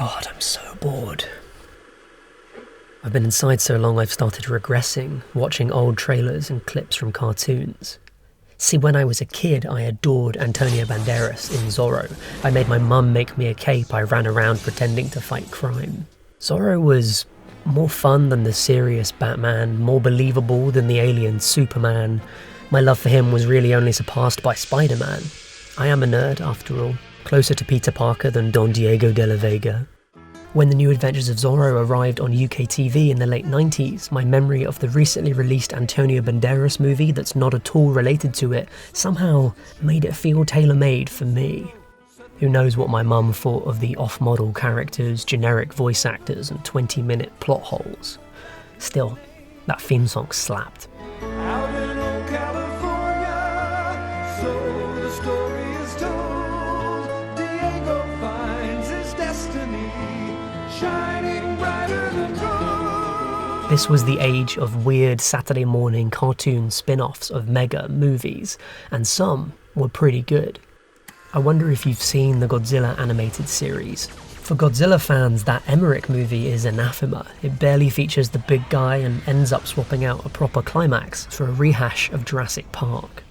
God, I'm so bored. I've been inside so long I've started regressing, watching old trailers and clips from cartoons. See, when I was a kid, I adored Antonio Banderas in Zorro. I made my mum make me a cape. I ran around pretending to fight crime. Zorro was more fun than the serious Batman, more believable than the alien Superman. My love for him was really only surpassed by Spider-Man. I am a nerd, after all, closer to Peter Parker than Don Diego de la Vega. When the New Adventures of Zorro arrived on UK TV in the late 90s, my memory of the recently released Antonio Banderas movie that's not at all related to it somehow made it feel tailor-made for me. Who knows what my mum thought of the off-model characters, generic voice actors and 20-minute plot holes. Still, that theme song slapped. Out in old California, so the story is told. Diego finds his destiny, shining brighter than gold. This was the age of weird Saturday morning cartoon spin-offs of mega movies, and some were pretty good. I wonder if you've seen the Godzilla animated series. For Godzilla fans, that Emmerich movie is anathema. It barely features the big guy and ends up swapping out a proper climax for a rehash of Jurassic Park.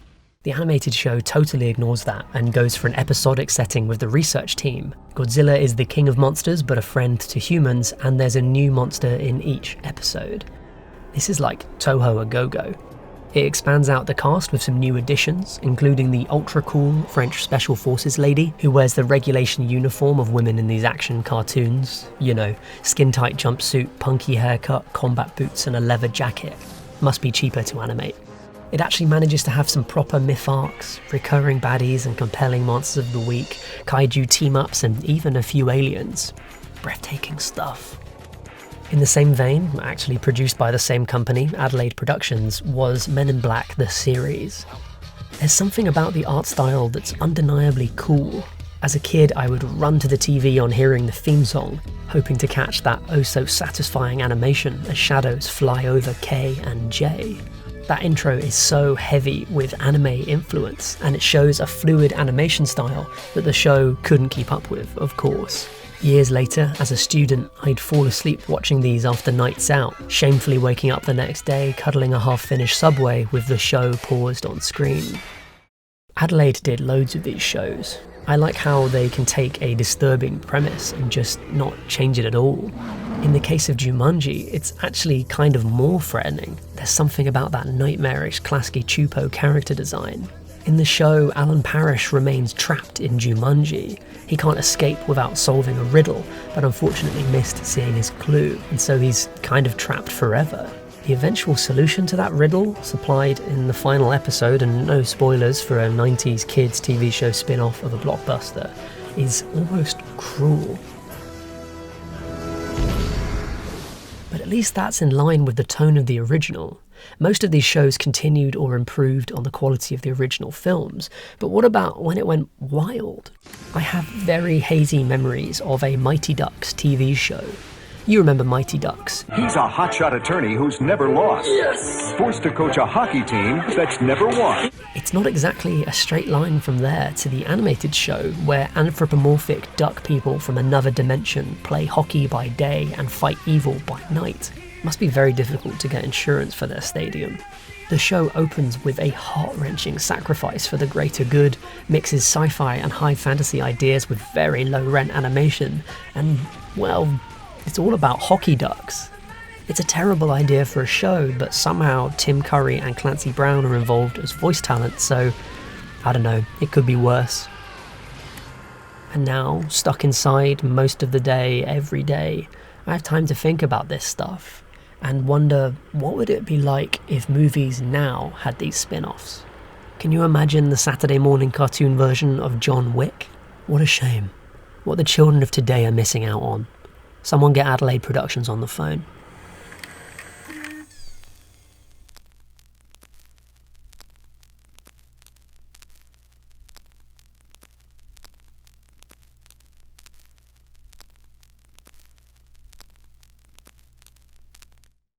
The animated show totally ignores that and goes for an episodic setting with the research team. Godzilla is the king of monsters but a friend to humans, and there's a new monster in each episode. This is like Toho a Go-Go. It expands out the cast with some new additions, including the ultra-cool French Special Forces lady who wears the regulation uniform of women in these action cartoons. You know, skin-tight jumpsuit, punky haircut, combat boots and a leather jacket. Must be cheaper to animate. It actually manages to have some proper myth arcs, recurring baddies and compelling monsters of the week, kaiju team-ups and even a few aliens. Breathtaking stuff. In the same vein, actually produced by the same company, Adelaide Productions, was Men in Black the series. There's something about the art style that's undeniably cool. As a kid, I would run to the TV on hearing the theme song, hoping to catch that oh-so-satisfying animation as shadows fly over K and J. That intro is so heavy with anime influence, and it shows a fluid animation style that the show couldn't keep up with, of course. Years later, as a student, I'd fall asleep watching these after nights out, shamefully waking up the next day, cuddling a half-finished Subway with the show paused on screen. Adelaide did loads of these shows. I like how they can take a disturbing premise and just not change it at all. In the case of Jumanji, it's actually kind of more threatening. There's something about that nightmarish Klasky Chupo character design. In the show, Alan Parrish remains trapped in Jumanji. He can't escape without solving a riddle, but unfortunately missed seeing his clue, and so he's kind of trapped forever. The eventual solution to that riddle, supplied in the final episode, and no spoilers for a 90s kids TV show spin-off of a blockbuster, is almost cruel. But at least that's in line with the tone of the original. Most of these shows continued or improved on the quality of the original films, but what about when it went wild? I have very hazy memories of a Mighty Ducks TV show. You remember Mighty Ducks. He's a hotshot attorney who's never lost. Yes! Forced to coach a hockey team that's never won. It's not exactly a straight line from there to the animated show, where anthropomorphic duck people from another dimension play hockey by day and fight evil by night. Must be very difficult to get insurance for their stadium. The show opens with a heart-wrenching sacrifice for the greater good, mixes sci-fi and high fantasy ideas with very low-rent animation, and, well, it's all about hockey ducks. It's a terrible idea for a show, but somehow Tim Curry and Clancy Brown are involved as voice talent, so I don't know, it could be worse. And now, stuck inside most of the day, every day, I have time to think about this stuff and wonder, what would it be like if movies now had these spin-offs? Can you imagine the Saturday morning cartoon version of John Wick? What a shame. What the children of today are missing out on. Someone get Adelaide Productions on the phone.